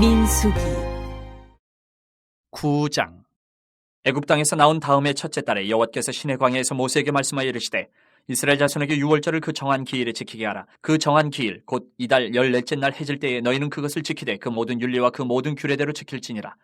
민수기 9장. 애굽 땅에서 나온 다음에 첫째 달에 여호와께서 시내 광야에서 모세에게 말씀하여 이르시되 이스라엘 자손에게 유월절을 그 정한 기일에 지키게 하라. 그 정한 기일 곧 이달 14째 날 해질 때에 너희는 그것을 지키되 그 모든 율례와 그 모든 규례대로 지킬지니라.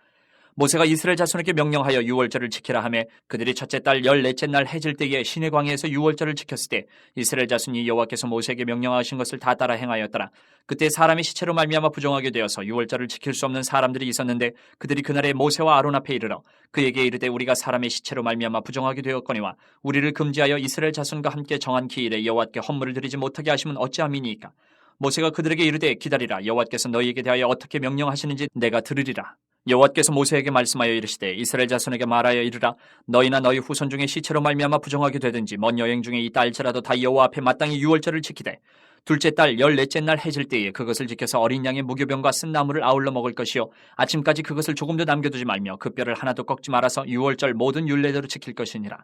모세가 이스라엘 자손에게 명령하여 유월절을 지키라 하매 그들이 첫째 달 14째 날 해질 때에 시내 광야에서 유월절을 지켰을 때 이스라엘 자손이 여호와께서 모세에게 명령하신 것을 다 따라 행하였더라. 그때 사람이 시체로 말미암아 부정하게 되어서 유월절을 지킬 수 없는 사람들이 있었는데 그들이 그날에 모세와 아론 앞에 이르러 그에게 이르되 우리가 사람의 시체로 말미암아 부정하게 되었거니와 우리를 금지하여 이스라엘 자손과 함께 정한 기일에 여호와께 헌물을 드리지 못하게 하시면 어찌함이니이까. 모세가 그들에게 이르되 기다리라. 여호와께서 너희에게 대하여 어떻게 명령하시는지 내가 들으리라. 여호와께서 모세에게 말씀하여 이르시되 이스라엘 자손에게 말하여 이르라. 너희나 너희 후손 중에 시체로 말미암아 부정하게 되든지 먼 여행 중에 있다 할지라도 다 여호와 앞에 마땅히 유월절을 지키되 둘째 달 14째 날 해질 때에 그것을 지켜서 어린 양의 무교병과 쓴 나물을 아울러 먹을 것이요 아침까지 그것을 조금도 남겨두지 말며 그 뼈를 하나도 꺾지 말아서 유월절 모든 율례대로 지킬 것이니라.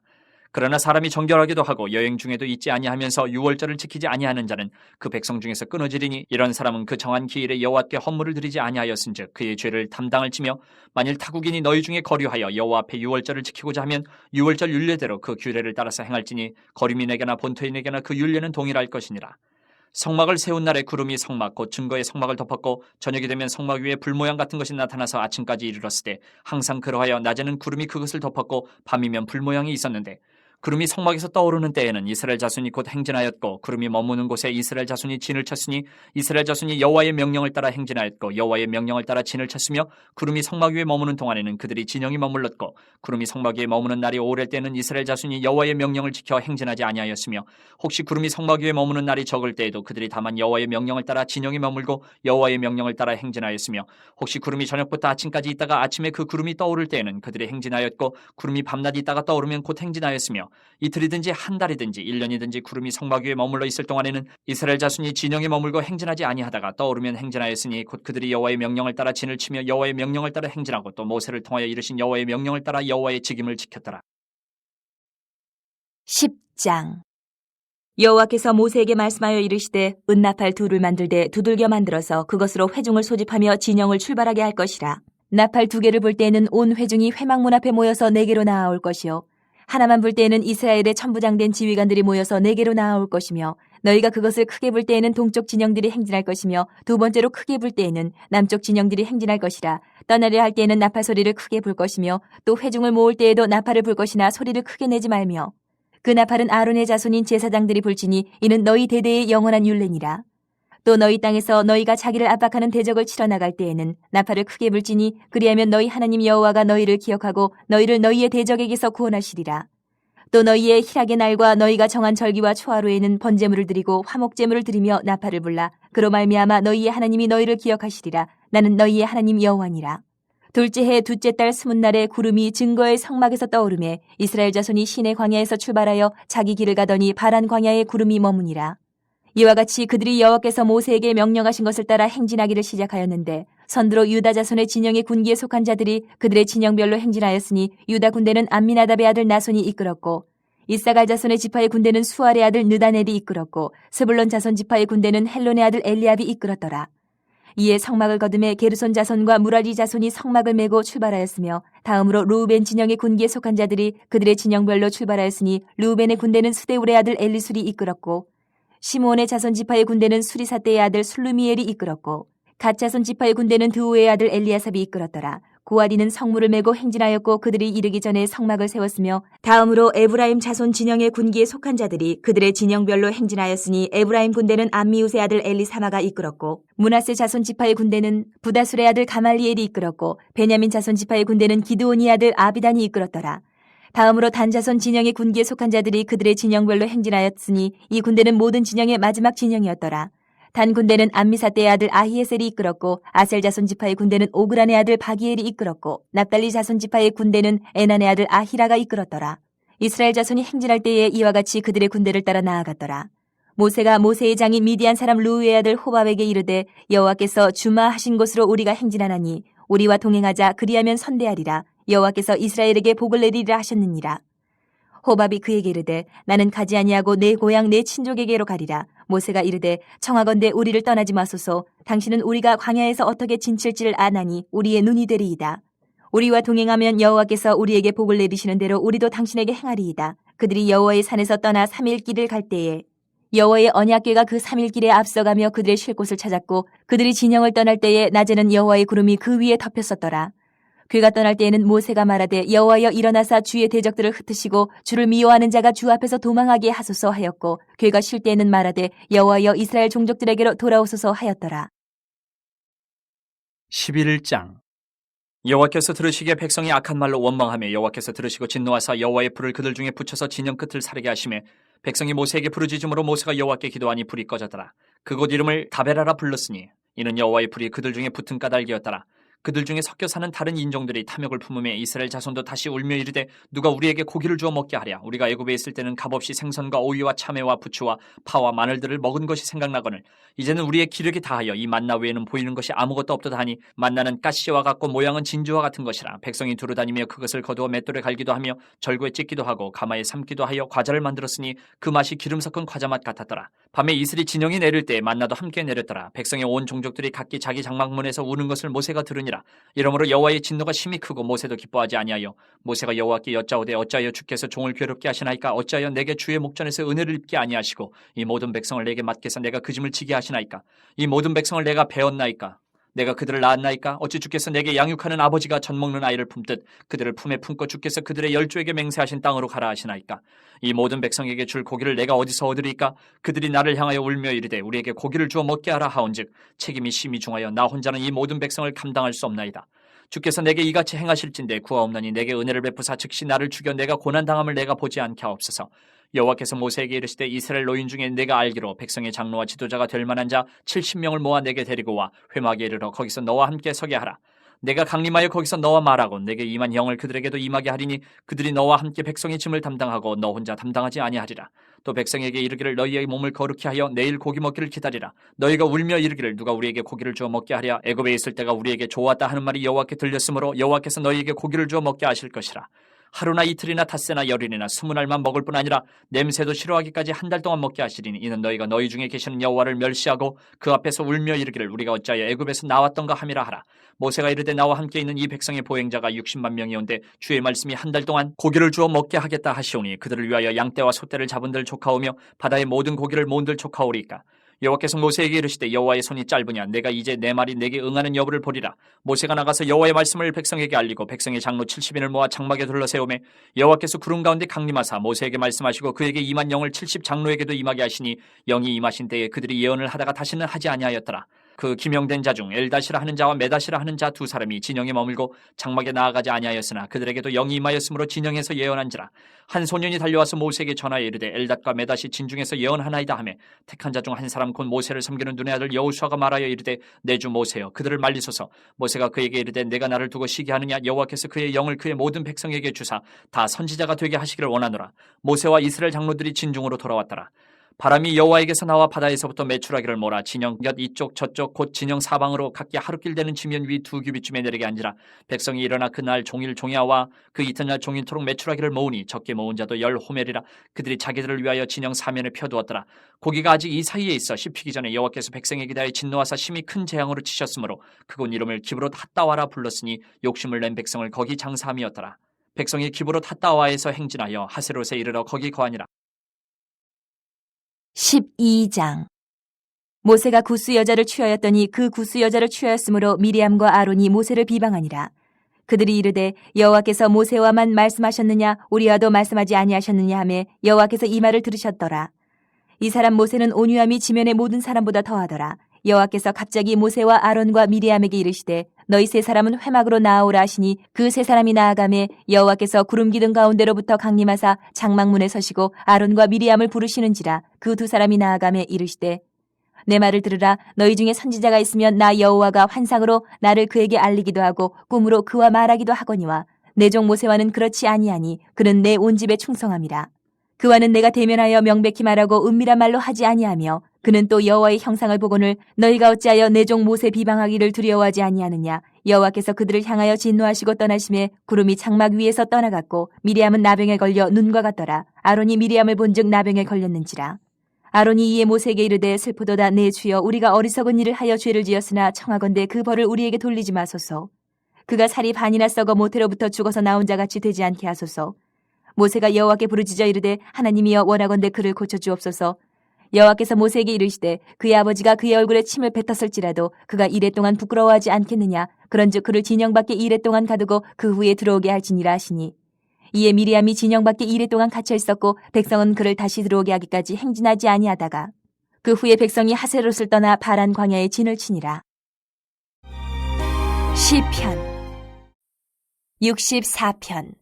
그러나 사람이 정결하기도 하고 여행 중에도 있지 아니하면서 유월절을 지키지 아니하는 자는 그 백성 중에서 끊어지리니 이런 사람은 그 정한 기일에 여호와께 헌물을 드리지 아니하였은즉 그의 죄를 담당할지며 만일 타국인이 너희 중에 거류하여 여호와 앞에 유월절을 지키고자 하면 유월절 율례대로 그 규례를 따라서 행할지니 거류민에게나 본토인에게나 그 율례는 동일할 것이니라. 성막을 세운 날에 구름이 성막 곧 증거의 성막을 덮었고 저녁이 되면 성막 위에 불모양 같은 것이 나타나서 아침까지 이르렀을 때 항상 그러하여 낮에는 구름이 그것을 덮었고 밤이면 불모양이 있었는데 구름이 성막에서 떠오르는 때에는 이스라엘 자손이 곧 행진하였고 구름이 머무는 곳에 이스라엘 자손이 진을 쳤으니 이스라엘 자손이 여호와의 명령을 따라 행진하였고 여호와의 명령을 따라 진을 쳤으며 구름이 성막 위에 머무는 동안에는 그들이 진영이 머물렀고 구름이 성막 위에 머무는 날이 오래 때는 이스라엘 자손이 여호와의 명령을 지켜 행진하지 아니하였으며 혹시 구름이 성막 위에 머무는 날이 적을 때에도 그들이 다만 여호와의 명령을 따라 진영이 머물고 여호와의 명령을 따라 행진하였으며 혹시 구름이 저녁부터 아침까지 있다가 아침에 그 구름이 떠오를 때에는 그들이 행진하였고 구름이 밤낮 있다가 떠오르면 곧 행진하였으며 이틀이든지 한 달이든지 1년이든지 구름이 성막 위에 머물러 있을 동안에는 이스라엘 자손이 진영에 머물고 행진하지 아니하다가 떠오르면 행진하였으니 곧 그들이 여호와의 명령을 따라 진을 치며 여호와의 명령을 따라 행진하고 또 모세를 통하여 이르신 여호와의 명령을 따라 여호와의 직임을 지켰더라. 10장 여호와께서 모세에게 말씀하여 이르시되 은나팔 둘을 만들되 두들겨 만들어서 그것으로 회중을 소집하며 진영을 출발하게 할 것이라. 나팔 2개를 불 때에는 온 회중이 회막문 앞에 모여서 내게로 나아올 것이요 하나만 불 때에는 이스라엘의 천부장된 지휘관들이 모여서 내게로 나아올 것이며 너희가 그것을 크게 불 때에는 동쪽 진영들이 행진할 것이며 두 번째로 크게 불 때에는 남쪽 진영들이 행진할 것이라. 떠나려 할 때에는 나팔 소리를 크게 불 것이며 또 회중을 모을 때에도 나팔을 불 것이나 소리를 크게 내지 말며 그 나팔은 아론의 자손인 제사장들이 불지니 이는 너희 대대의 영원한 율례니라. 또 너희 땅에서 너희가 자기를 압박하는 대적을 치러 나갈 때에는 나팔을 크게 불지니 그리하면 너희 하나님 여호와가 너희를 기억하고 너희를 너희의 대적에게서 구원하시리라. 또 너희의 희락의 날과 너희가 정한 절기와 초하루에는 번제물을 드리고 화목제물을 드리며 나팔을 불라. 그로 말미암아 너희의 하나님이 너희를 기억하시리라. 나는 너희의 하나님 여호와니라. 둘째 해 둘째 달 20날에 구름이 증거의 성막에서 떠오르매 이스라엘 자손이 시내 광야에서 출발하여 자기 길을 가더니 바란 광야에 구름이 머무니라. 이와 같이 그들이 여호와께서 모세에게 명령하신 것을 따라 행진하기를 시작하였는데 선두로 유다 자손의 진영의 군기에 속한 자들이 그들의 진영별로 행진하였으니 유다 군대는 암미나답의 아들 나손이 이끌었고 이사갈 자손의 지파의 군대는 수알의 아들 느다넬이 이끌었고 스불론 자손 지파의 군대는 헬론의 아들 엘리압이 이끌었더라. 이에 성막을 거두매 게르손 자손과 무라리 자손이 성막을 메고 출발하였으며 다음으로 르우벤 진영의 군기에 속한 자들이 그들의 진영별로 출발하였으니 르우벤의 군대는 스데울의 아들 엘리술이 이끌었고 시므온의 자손 지파의 군대는 수리사떼의 아들 술루미엘이 이끌었고 갓 자손 지파의 군대는 드우의 아들 엘리아삽이 이끌었더라. 고아디는 성물을 메고 행진하였고 그들이 이르기 전에 성막을 세웠으며 다음으로 에브라임 자손 진영의 군기에 속한 자들이 그들의 진영별로 행진하였으니 에브라임 군대는 암미우스의 아들 엘리사마가 이끌었고 므낫세 자손 지파의 군대는 부다술의 아들 가말리엘이 이끌었고 베냐민 자손 지파의 군대는 기드온의 아들 아비단이 이끌었더라. 다음으로 단 자손 진영의 군기에 속한 자들이 그들의 진영별로 행진하였으니 이 군대는 모든 진영의 마지막 진영이었더라. 단 군대는 암미사떼의 아들 아히에셀이 이끌었고 아셀 자손 지파의 군대는 오그란의 아들 바기엘이 이끌었고 납달리 자손 지파의 군대는 에난의 아들 아히라가 이끌었더라. 이스라엘 자손이 행진할 때에 이와 같이 그들의 군대를 따라 나아갔더라. 모세가 모세의 장인 미디안 사람 루우의 아들 호밥에게 이르되 여호와께서 주마하신 곳으로 우리가 행진하나니 우리와 동행하자. 그리하면 선대하리라. 여호와께서 이스라엘에게 복을 내리리라 하셨느니라. 호밥이 그에게 이르되 나는 가지 아니하고 내 고향 내 친족에게로 가리라. 모세가 이르되 청하건대 우리를 떠나지 마소서. 당신은 우리가 광야에서 어떻게 지칠지를 아나니 우리의 눈이 되리이다. 우리와 동행하면 여호와께서 우리에게 복을 내리시는 대로 우리도 당신에게 행하리이다. 그들이 여호와의 산에서 떠나 3일 길을 갈 때에 여호와의 언약궤가 그 3일 길에 앞서가며 그들의 쉴 곳을 찾았고 그들이 진영을 떠날 때에 낮에는 여호와의 구름이 그 위에 덮였었더라. 괴가 떠날 때에는 모세가 말하되 여호와여 일어나사 주의 대적들을 흩으시고 주를 미워하는 자가 주 앞에서 도망하게 하소서 하였고 괴가 쉴 때에는 말하되 여호와여 이스라엘 종족들에게로 돌아오소서 하였더라. 11장. 여호와께서 들으시기에 백성이 악한 말로 원망하며 여호와께서 들으시고 진노하사 여호와의 불을 그들 중에 붙여서 진영 끝을 사르게 하시매 백성이 모세에게 부르짖음으로 모세가 여호와께 기도하니 불이 꺼졌더라. 그곳 이름을 다베라라 불렀으니 이는 여호와의 불이 그들 중에 붙은 까닭이었더라. 그들 중에 섞여 사는 다른 인종들이 탐욕을 품으며 이스라엘 자손도 다시 울며 이르되 누가 우리에게 고기를 주어 먹게 하랴. 우리가 애굽에 있을 때는 값없이 생선과 오이와 참외와 부추와 파와 마늘들을 먹은 것이 생각나거늘 이제는 우리의 기력이 다하여 이 만나 외에는 보이는 것이 아무것도 없도다 하니 만나는 가시와 같고 모양은 진주와 같은 것이라. 백성이 두루다니며 그것을 거두어 맷돌에 갈기도 하며 절구에 찢기도 하고 가마에 삶기도 하여 과자를 만들었으니 그 맛이 기름 섞은 과자 맛 같았더라. 밤에 이슬이 진영이 내릴 때 만나도 함께 내렸더라. 백성의 온 종족들이 각기 자기 장막문에서 우는 것을 모세가 들으니라. 이러므로 여호와의 진노가 심히 크고 모세도 기뻐하지 아니하여 모세가 여호와께 여짜오되 어찌하여 주께서 종을 괴롭게 하시나이까. 어찌하여 내게 주의 목전에서 은혜를 입게 아니하시고 이 모든 백성을 내게 맡겨서 내가 그 짐을 지게 하시나이까. 이 모든 백성을 내가 배웠나이까. 내가 그들을 낳았나이까. 어찌 주께서 내게 양육하는 아버지가 젖 먹는 아이를 품듯 그들을 품에 품고 주께서 그들의 열조에게 맹세하신 땅으로 가라 하시나이까. 이 모든 백성에게 줄 고기를 내가 어디서 얻으리까. 그들이 나를 향하여 울며 이르되 우리에게 고기를 주어 먹게 하라 하온즉 책임이 심히 중하여 나 혼자는 이 모든 백성을 감당할 수 없나이다. 주께서 내게 이같이 행하실진대 구하옵나니 내게 은혜를 베푸사 즉시 나를 죽여 내가 고난당함을 내가 보지 않게 하옵소서. 여호와께서 모세에게 이르시되 이스라엘 노인 중에 내가 알기로 백성의 장로와 지도자가 될 만한 자 70명을 모아 내게 데리고 와 회막에 이르러 거기서 너와 함께 서게 하라. 내가 강림하여 거기서 너와 말하고 내게 임한 영을 그들에게도 임하게 하리니 그들이 너와 함께 백성의 짐을 담당하고 너 혼자 담당하지 아니하리라. 또 백성에게 이르기를 너희의 몸을 거룩히 하여 내일 고기 먹기를 기다리라. 너희가 울며 이르기를 누가 우리에게 고기를 주어 먹게 하랴. 애굽에 있을 때가 우리에게 좋았다 하는 말이 여호와께 들렸으므로 여호와께서 너희에게 고기를 주어 먹게 하실 것이라. 하루나 이틀이나 닷새나 열흘이나 20날만 먹을 뿐 아니라 냄새도 싫어하기까지 한 달 동안 먹게 하시리니 이는 너희가 너희 중에 계시는 여호와를 멸시하고 그 앞에서 울며 이르기를 우리가 어찌하여 애굽에서 나왔던가 함이라 하라. 모세가 이르되 나와 함께 있는 이 백성의 보행자가 60만 명이온데 주의 말씀이 한 달 동안 고기를 주어 먹게 하겠다 하시오니 그들을 위하여 양떼와 소떼를 잡은들 조카오며 바다의 모든 고기를 모은들 조카오리까. 여호와께서 모세에게 이르시되 여호와의 손이 짧으냐 내가 이제 내 말이 내게 응하는 여부를 보리라. 모세가 나가서 여호와의 말씀을 백성에게 알리고 백성의 장로 70인을 모아 장막에 둘러세우매 여호와께서 구름 가운데 강림하사 모세에게 말씀하시고 그에게 임한 영을 70 장로에게도 임하게 하시니 영이 임하신 때에 그들이 예언을 하다가 다시는 하지 아니하였더라. 그 기명된 자 중 엘다시라 하는 자와 메다시라 하는 자 두 사람이 진영에 머물고 장막에 나아가지 아니하였으나 그들에게도 영이 임하였으므로 진영에서 예언한지라. 한 소년이 달려와서 모세에게 전하여 이르되 엘닷과 메다시 진중에서 예언하나이다 하매 택한 자 중 한 사람 곧 모세를 섬기는 눈의 아들 여호수아가 말하여 이르되 내 주 모세여 그들을 말리소서. 모세가 그에게 이르되 내가 나를 두고 쉬게 하느냐. 여호와께서 그의 영을 그의 모든 백성에게 주사 다 선지자가 되게 하시기를 원하노라. 모세와 이스라엘 장로들이 진중으로 돌아왔더라. 바람이 여호와에게서 나와 바다에서부터 메추라기를 몰아 진영 곁 이쪽 저쪽 곧 진영 사방으로 각기 하루길 되는 지면 위 2규빗쯤에 내리게 한지라. 백성이 일어나 그날 종일 종야와 그 이튿날 종일토록 메추라기를 모으니 적게 모은 자도 10호멜이라. 그들이 자기들을 위하여 진영 사면에 펴두었더라. 고기가 아직 이 사이에 있어 씹히기 전에 여호와께서 백성에게 대하여 진노하사 심히 큰 재앙으로 치셨으므로 그곳 이름을 기브롯 핫다와라 불렀으니 욕심을 낸 백성을 거기 장사함이었더라. 백성이 기브롯 핫다와에서 행진하여 하세롯에 이르러 거기 거하니라. 12장. 모세가 구스 여자를 취하였더니 그 구스 여자를 취하였으므로 미리암과 아론이 모세를 비방하니라. 그들이 이르되 여호와께서 모세와만 말씀하셨느냐 우리와도 말씀하지 아니하셨느냐 하매 여호와께서 이 말을 들으셨더라. 이 사람 모세는 온유함이 지면의 모든 사람보다 더하더라. 여호와께서 갑자기 모세와 아론과 미리암에게 이르시되 너희 세 사람은 회막으로 나아오라 하시니 그 세 사람이 나아가매 여호와께서 구름 기둥 가운데로부터 강림하사 장막문에 서시고 아론과 미리암을 부르시는지라. 그 두 사람이 나아가매 이르시되 내 말을 들으라. 너희 중에 선지자가 있으면 나 여호와가 환상으로 나를 그에게 알리기도 하고 꿈으로 그와 말하기도 하거니와 내 종 모세와는 그렇지 아니하니 그는 내 온 집에 충성함이라. 그와는 내가 대면하여 명백히 말하고 은밀한 말로 하지 아니하며 그는 또 여호와의 형상을 보고는 너희가 어찌하여 내 종 모세 비방하기를 두려워하지 아니하느냐. 여호와께서 그들을 향하여 진노하시고 떠나심에 구름이 장막 위에서 떠나갔고 미리암은 나병에 걸려 눈과 같더라. 아론이 미리암을 본즉 나병에 걸렸는지라. 아론이 이에 모세에게 이르되 슬프도다 내 주여 우리가 어리석은 일을 하여 죄를 지었으나 청하건대 그 벌을 우리에게 돌리지 마소서. 그가 살이 반이나 썩어 모태로부터 죽어서 나온 자같이 되지 않게 하소서. 모세가 여호와께 부르짖어 이르되 하나님이여 원하건대 그를 고쳐주옵소서. 여호와께서 모세에게 이르시되 그의 아버지가 그의 얼굴에 침을 뱉었을지라도 그가 이레 동안 부끄러워하지 않겠느냐. 그런즉 그를 진영 밖에 이레 동안 가두고 그 후에 들어오게 할지니라 하시니. 이에 미리암이 진영 밖에 이레 동안 갇혀 있었고 백성은 그를 다시 들어오게 하기까지 행진하지 아니하다가 그 후에 백성이 하세롯을 떠나 바란 광야에 진을 치니라. 시편 64편.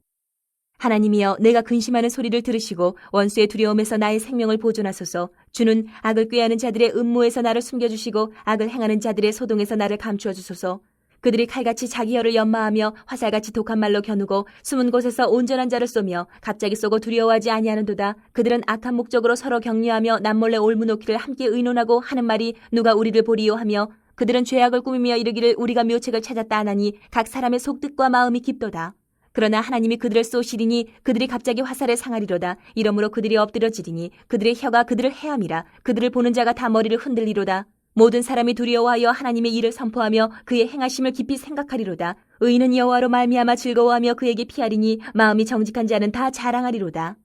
하나님이여 내가 근심하는 소리를 들으시고 원수의 두려움에서 나의 생명을 보존하소서. 주는 악을 꾀하는 자들의 음모에서 나를 숨겨주시고 악을 행하는 자들의 소동에서 나를 감추어 주소서. 그들이 칼같이 자기 혀를 연마하며 화살같이 독한 말로 겨누고 숨은 곳에서 온전한 자를 쏘며 갑자기 쏘고 두려워하지 아니하는도다. 그들은 악한 목적으로 서로 격려하며 남몰래 올무놓기를 함께 의논하고 하는 말이 누가 우리를 보리요 하며 그들은 죄악을 꾸미며 이르기를 우리가 묘책을 찾았다 하나니 각 사람의 속뜻과 마음이 깊도다. 그러나 하나님이 그들을 쏘시리니 그들이 갑자기 화살에 상하리로다. 이러므로 그들이 엎드려지리니 그들의 혀가 그들을 해함이라. 그들을 보는 자가 다 머리를 흔들리로다. 모든 사람이 두려워하여 하나님의 일을 선포하며 그의 행하심을 깊이 생각하리로다. 의인은 여호와로 말미암아 즐거워하며 그에게 피하리니 마음이 정직한 자는 다 자랑하리로다.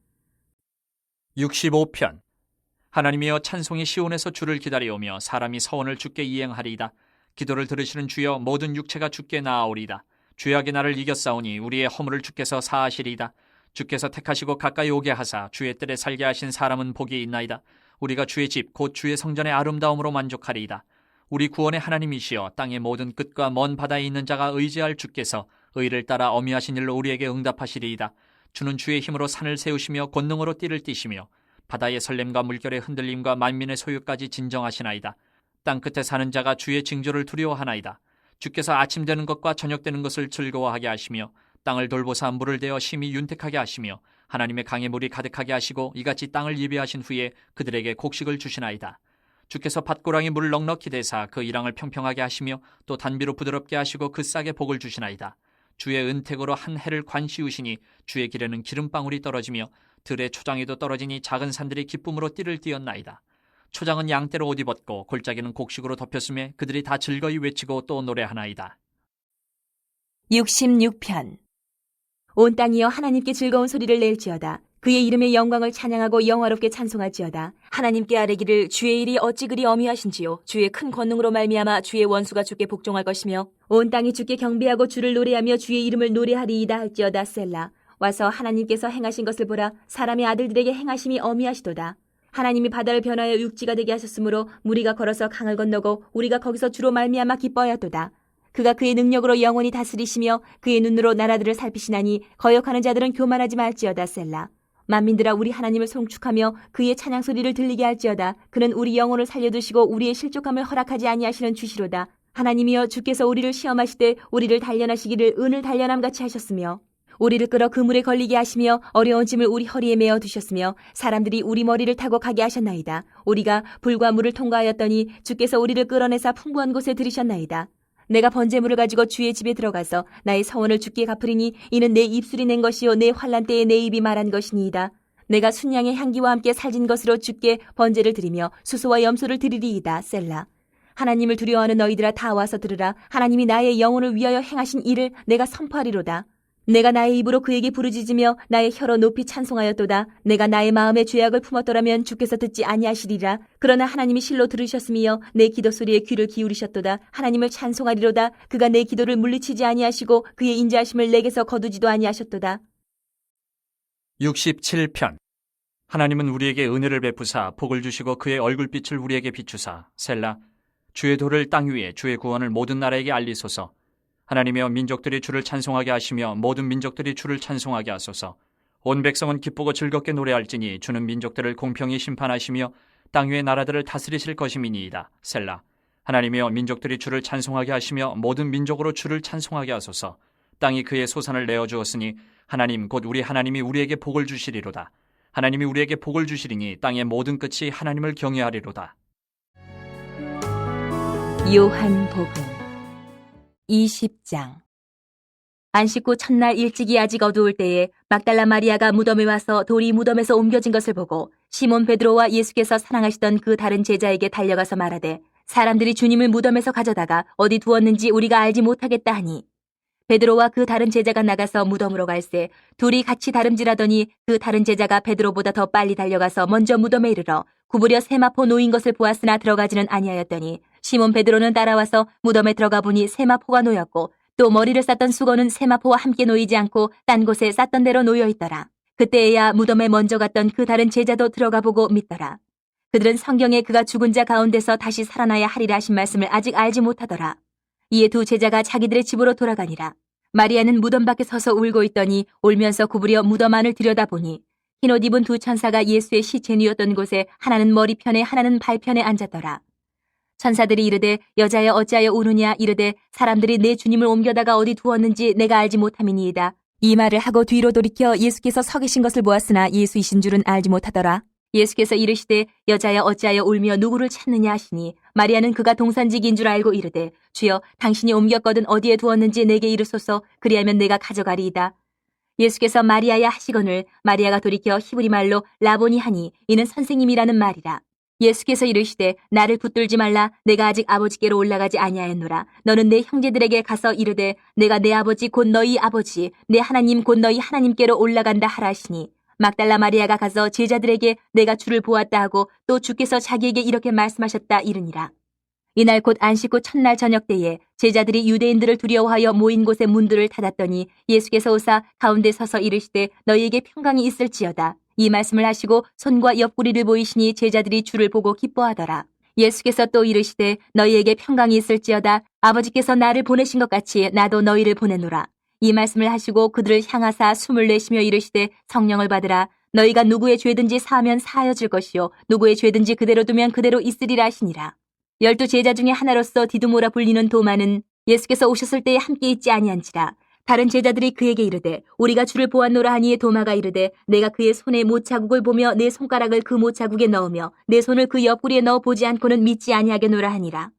65편. 하나님이여 찬송이 시온에서 주를 기다려오며 사람이 서원을 주께 이행하리이다. 기도를 들으시는 주여 모든 육체가 주께 나아오리이다. 죄악이 나를 이겼사오니 우리의 허물을 주께서 사하시리이다. 주께서 택하시고 가까이 오게 하사 주의 뜰에 살게 하신 사람은 복이 있나이다. 우리가 주의 집 곧 주의 성전의 아름다움으로 만족하리이다. 우리 구원의 하나님이시여 땅의 모든 끝과 먼 바다에 있는 자가 의지할 주께서 의를 따라 어미하신 일로 우리에게 응답하시리이다. 주는 주의 힘으로 산을 세우시며 권능으로 띠를 띠시며 바다의 설렘과 물결의 흔들림과 만민의 소유까지 진정하시나이다. 땅 끝에 사는 자가 주의 징조를 두려워하나이다. 주께서 아침 되는 것과 저녁 되는 것을 즐거워하게 하시며 땅을 돌보사 물을 대어 심히 윤택하게 하시며 하나님의 강의 물이 가득하게 하시고 이같이 땅을 예비하신 후에 그들에게 곡식을 주시나이다. 주께서 밭고랑이 물을 넉넉히 대사 그 이랑을 평평하게 하시며 또 단비로 부드럽게 하시고 그 싹에 복을 주시나이다. 주의 은택으로 한 해를 관시우시니 주의 길에는 기름방울이 떨어지며 들의 초장에도 떨어지니 작은 산들이 기쁨으로 띠를 띠었나이다. 초장은 양떼로 옷 입었고 골짜기는 곡식으로 덮였음에 그들이 다 즐거이 외치고 또 노래하나이다. 66편. 온 땅이여 하나님께 즐거운 소리를 낼지어다. 그의 이름의 영광을 찬양하고 영화롭게 찬송할지어다. 하나님께 아뢰기를 주의 일이 어찌 그리 어미하신지요. 주의 큰 권능으로 말미암아 주의 원수가 주께 복종할 것이며 온 땅이 주께 경배하고 주를 노래하며 주의 이름을 노래하리이다 할지어다. 셀라. 와서 하나님께서 행하신 것을 보라. 사람의 아들들에게 행하심이 어미하시도다. 하나님이 바다를 변하여 육지가 되게 하셨으므로 무리가 걸어서 강을 건너고 우리가 거기서 주로 말미암아 기뻐하였도다. 그가 그의 능력으로 영원히 다스리시며 그의 눈으로 나라들을 살피시나니 거역하는 자들은 교만하지 말지어다. 셀라. 만민들아 우리 하나님을 송축하며 그의 찬양 소리를 들리게 할지어다. 그는 우리 영혼을 살려두시고 우리의 실족함을 허락하지 아니하시는 주시로다. 하나님이여 주께서 우리를 시험하시되 우리를 단련하시기를 은을 단련함같이 하셨으며 우리를 끌어 그물에 걸리게 하시며 어려운 짐을 우리 허리에 메어 두셨으며 사람들이 우리 머리를 타고 가게 하셨나이다. 우리가 불과 물을 통과하였더니 주께서 우리를 끌어내사 풍부한 곳에 들이셨나이다. 내가 번제물을 가지고 주의 집에 들어가서 나의 서원을 주께 갚으리니 이는 내 입술이 낸 것이요 내 환난 때에 내 입이 말한 것이니이다. 내가 순양의 향기와 함께 살진 것으로 주께 번제를 드리며 수소와 염소를 드리리이다. 셀라. 하나님을 두려워하는 너희들아 다 와서 들으라. 하나님이 나의 영혼을 위하여 행하신 일을 내가 선포하리로다. 내가 나의 입으로 그에게 부르짖으며 나의 혀로 높이 찬송하였도다. 내가 나의 마음에 죄악을 품었더라면 주께서 듣지 아니하시리라. 그러나 하나님이 실로 들으셨으며 내 기도 소리에 귀를 기울이셨도다. 하나님을 찬송하리로다. 그가 내 기도를 물리치지 아니하시고 그의 인자하심을 내게서 거두지도 아니하셨도다. 67편. 하나님은 우리에게 은혜를 베푸사 복을 주시고 그의 얼굴빛을 우리에게 비추사. 셀라. 주의 도를 땅 위에 주의 구원을 모든 나라에게 알리소서. 하나님이여 민족들이 주를 찬송하게 하시며 모든 민족들이 주를 찬송하게 하소서. 온 백성은 기쁘고 즐겁게 노래할지니 주는 민족들을 공평히 심판하시며 땅 위의 나라들을 다스리실 것임이니이다. 셀라. 하나님이여 민족들이 주를 찬송하게 하시며 모든 민족으로 주를 찬송하게 하소서. 땅이 그의 소산을 내어주었으니 하나님 곧 우리 하나님이 우리에게 복을 주시리로다. 하나님이 우리에게 복을 주시리니 땅의 모든 끝이 하나님을 경외하리로다. 요한복음 20장. 안식 후 첫날 일찍이 아직 어두울 때에 막달라 마리아가 무덤에 와서 돌이 무덤에서 옮겨진 것을 보고 시몬 베드로와 예수께서 사랑하시던 그 다른 제자에게 달려가서 말하되 사람들이 주님을 무덤에서 가져다가 어디 두었는지 우리가 알지 못하겠다 하니 베드로와 그 다른 제자가 나가서 무덤으로 갈새 둘이 같이 다름질하더니 그 다른 제자가 베드로보다 더 빨리 달려가서 먼저 무덤에 이르러 구부려 세마포 놓인 것을 보았으나 들어가지는 아니하였더니 시몬 베드로는 따라와서 무덤에 들어가 보니 세마포가 놓였고 또 머리를 쌌던 수건은 세마포와 함께 놓이지 않고 딴 곳에 쌌던 대로 놓여 있더라. 그때에야 무덤에 먼저 갔던 그 다른 제자도 들어가 보고 믿더라. 그들은 성경에 그가 죽은 자 가운데서 다시 살아나야 하리라 하신 말씀을 아직 알지 못하더라. 이에 두 제자가 자기들의 집으로 돌아가니라. 마리아는 무덤 밖에 서서 울고 있더니 울면서 구부려 무덤 안을 들여다보니 흰옷 입은 두 천사가 예수의 시체 누웠던 곳에 하나는 머리편에 하나는 발편에 앉았더라. 천사들이 이르되 여자여 어찌하여 우느냐 이르되 사람들이 내 주님을 옮겨다가 어디 두었는지 내가 알지 못함이니이다. 이 말을 하고 뒤로 돌이켜 예수께서 서 계신 것을 보았으나 예수이신 줄은 알지 못하더라. 예수께서 이르시되 여자여 어찌하여 울며 누구를 찾느냐 하시니 마리아는 그가 동산직인 줄 알고 이르되 주여 당신이 옮겼거든 어디에 두었는지 내게 이르소서 그리하면 내가 가져가리이다. 예수께서 마리아야 하시거늘 마리아가 돌이켜 히브리 말로 라보니 하니 이는 선생님이라는 말이라. 예수께서 이르시되 나를 붙들지 말라 내가 아직 아버지께로 올라가지 아니하였노라. 너는 내 형제들에게 가서 이르되 내가 내 아버지 곧 너희 아버지 내 하나님 곧 너희 하나님께로 올라간다 하라 하시니 막달라 마리아가 가서 제자들에게 내가 주를 보았다 하고 또 주께서 자기에게 이렇게 말씀하셨다 이르니라. 이날 곧 안식 후 첫날 저녁 때에 제자들이 유대인들을 두려워하여 모인 곳의 문들을 닫았더니 예수께서 오사 가운데 서서 이르시되 너희에게 평강이 있을지어다. 이 말씀을 하시고 손과 옆구리를 보이시니 제자들이 주를 보고 기뻐하더라. 예수께서 또 이르시되 너희에게 평강이 있을지어다. 아버지께서 나를 보내신 것 같이 나도 너희를 보내노라. 이 말씀을 하시고 그들을 향하사 숨을 내쉬며 이르시되 성령을 받으라. 너희가 누구의 죄든지 사하면 사하여 줄 것이요 누구의 죄든지 그대로 두면 그대로 있으리라 하시니라. 12 제자 중에 하나로서 디두모라 불리는 도마는 예수께서 오셨을 때에 함께 있지 아니한지라. 다른 제자들이 그에게 이르되 우리가 주를 보았노라 하니 도마가 이르되 내가 그의 손에 못자국을 보며 내 손가락을 그 못자국에 넣으며 내 손을 그 옆구리에 넣어 보지 않고는 믿지 아니하겠노라 하니라.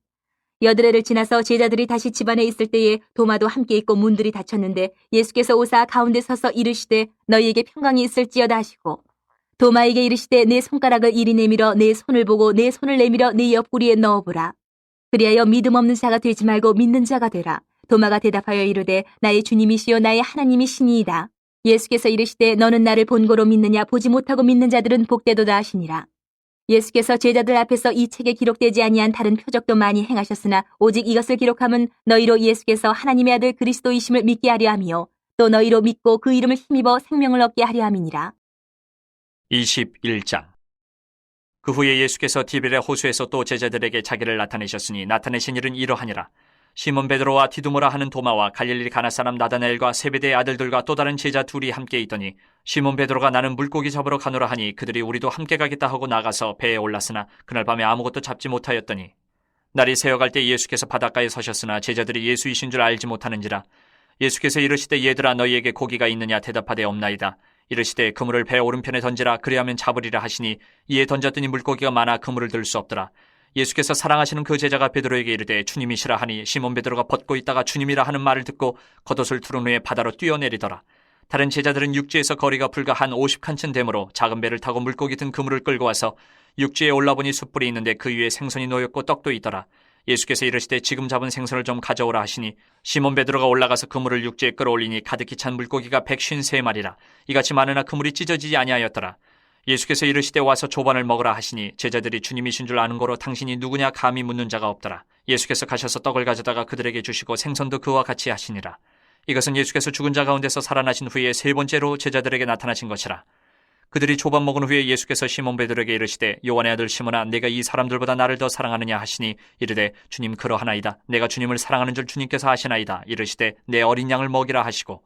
8해를 지나서 제자들이 다시 집안에 있을 때에 도마도 함께 있고 문들이 닫혔는데 예수께서 오사 가운데 서서 이르시되 너희에게 평강이 있을지어다 하시고 도마에게 이르시되 내 손가락을 이리 내밀어 내 손을 보고 내 손을 내밀어 내 옆구리에 넣어보라. 그리하여 믿음 없는 자가 되지 말고 믿는 자가 되라. 도마가 대답하여 이르되 나의 주님이시요 나의 하나님이시니이다. 예수께서 이르시되 너는 나를 본고로 믿느냐 보지 못하고 믿는 자들은 복되도다 하시니라. 예수께서 제자들 앞에서 이 책에 기록되지 아니한 다른 표적도 많이 행하셨으나 오직 이것을 기록함은 너희로 예수께서 하나님의 아들 그리스도이심을 믿게 하려 함이요 또 너희로 믿고 그 이름을 힘입어 생명을 얻게 하려 함이니라. 21장. 그 후에 예수께서 디베랴 호수에서 또 제자들에게 자기를 나타내셨으니 나타내신 일은 이러하니라. 시몬 베드로와 디두모라 하는 도마와 갈릴리 가나 사람 나다나엘과 세베대의 아들들과 또 다른 제자 둘이 함께 있더니 시몬 베드로가 나는 물고기 잡으러 가노라 하니 그들이 우리도 함께 가겠다 하고 나가서 배에 올랐으나 그날 밤에 아무것도 잡지 못하였더니 날이 새어갈 때 예수께서 바닷가에 서셨으나 제자들이 예수이신 줄 알지 못하는지라. 예수께서 이르시되 얘들아 너희에게 고기가 있느냐 대답하되 없나이다. 이르시되 그물을 배 오른편에 던지라 그리하면 잡으리라 하시니 이에 던졌더니 물고기가 많아 그물을 들 수 없더라. 예수께서 사랑하시는 그 제자가 베드로에게 이르되 주님이시라 하니 시몬 베드로가 벗고 있다가 주님이라 하는 말을 듣고 겉옷을 두른 후에 바다로 뛰어내리더라. 다른 제자들은 육지에서 거리가 불과 한 50칸쯤 되므로 작은 배를 타고 물고기 든 그물을 끌고 와서 육지에 올라보니 숯불이 있는데 그 위에 생선이 놓였고 떡도 있더라. 예수께서 이르시되 지금 잡은 생선을 좀 가져오라 하시니 시몬 베드로가 올라가서 그물을 육지에 끌어올리니 가득히 찬 물고기가 153마리라. 이같이 많으나 그물이 찢어지지 아니하였더라. 예수께서 이르시되 와서 조반을 먹으라 하시니 제자들이 주님이신 줄 아는 거로 당신이 누구냐 감히 묻는 자가 없더라. 예수께서 가셔서 떡을 가져다가 그들에게 주시고 생선도 그와 같이 하시니라. 이것은 예수께서 죽은 자 가운데서 살아나신 후에 세 번째로 제자들에게 나타나신 것이라. 그들이 조반 먹은 후에 예수께서 시몬 베드로에게 이르시되 요한의 아들 시몬아 내가 이 사람들보다 나를 더 사랑하느냐 하시니 이르되 주님 그러하나이다. 내가 주님을 사랑하는 줄 주님께서 아시나이다. 이르시되 내 어린 양을 먹이라 하시고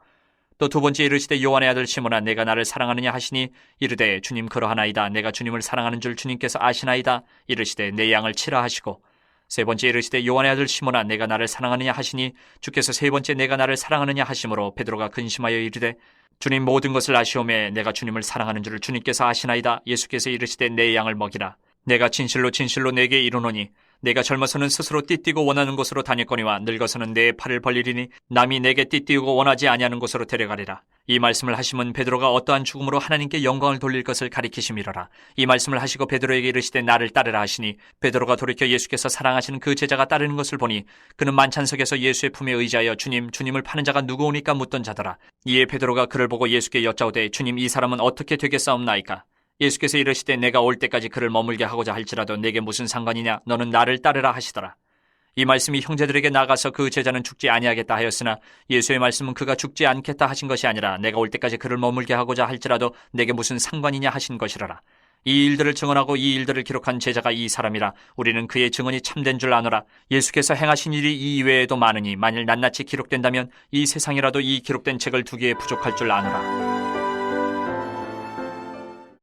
또 두 번째 이르시되 요한의 아들 시몬아 내가 나를 사랑하느냐 하시니 이르되 주님 그러하나이다. 내가 주님을 사랑하는 줄 주님께서 아시나이다. 이르시되 내 양을 치라 하시고 세 번째 이르시되 요한의 아들 시몬아 내가 나를 사랑하느냐 하시니 주께서 세 번째 내가 나를 사랑하느냐 하심으로 베드로가 근심하여 이르되 주님 모든 것을 아시오매 내가 주님을 사랑하는 줄을 주님께서 아시나이다. 예수께서 이르시되 내 양을 먹이라. 내가 진실로 진실로 내게 이르노니 내가 젊어서는 스스로 띠띠고 원하는 곳으로 다녔거니와 늙어서는 내 팔을 벌리리니 남이 내게 띠띠고 원하지 아니하는 곳으로 데려가리라. 이 말씀을 하시면 베드로가 어떠한 죽음으로 하나님께 영광을 돌릴 것을 가리키심이로라. 이 말씀을 하시고 베드로에게 이르시되 나를 따르라 하시니 베드로가 돌이켜 예수께서 사랑하시는 그 제자가 따르는 것을 보니 그는 만찬석에서 예수의 품에 의지하여 주님을 파는 자가 누구오니까 묻던 자더라. 이에 베드로가 그를 보고 예수께 여짜오되 주님, 이 사람은 어떻게 되겠사옵나이까? 예수께서 이르시되 내가 올 때까지 그를 머물게 하고자 할지라도 내게 무슨 상관이냐? 너는 나를 따르라 하시더라. 이 말씀이 형제들에게 나가서 그 제자는 죽지 아니하겠다 하였으나 예수의 말씀은 그가 죽지 않겠다 하신 것이 아니라 내가 올 때까지 그를 머물게 하고자 할지라도 내게 무슨 상관이냐 하신 것이라라. 이 일들을 증언하고 이 일들을 기록한 제자가 이 사람이라. 우리는 그의 증언이 참된 줄 아노라. 예수께서 행하신 일이 이 이외에도 많으니 만일 낱낱이 기록된다면 이 세상이라도 이 기록된 책을 두기에 부족할 줄 아노라.